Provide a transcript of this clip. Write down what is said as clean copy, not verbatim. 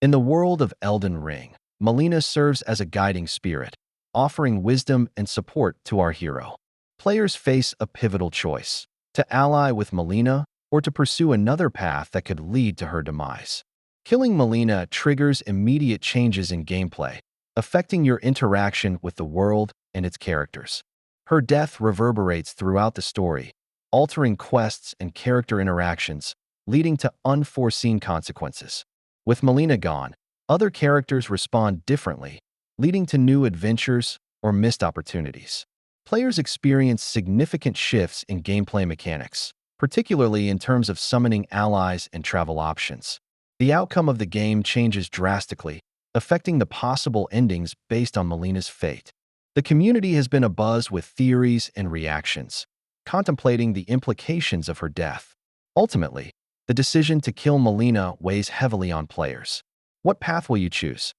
In the world of Elden Ring, Melina serves as a guiding spirit, offering wisdom and support to our hero. Players face a pivotal choice: to ally with Melina or to pursue another path that could lead to her demise. Killing Melina triggers immediate changes in gameplay, affecting your interaction with the world and its characters. Her death reverberates throughout the story, altering quests and character interactions, leading to unforeseen consequences. With Melina gone, other characters respond differently, leading to new adventures or missed opportunities. Players experience significant shifts in gameplay mechanics, particularly in terms of summoning allies and travel options. The outcome of the game changes drastically, affecting the possible endings based on Melina's fate. The community has been abuzz with theories and reactions, contemplating the implications of her death. Ultimately, the decision to kill Melina weighs heavily on players. What path will you choose?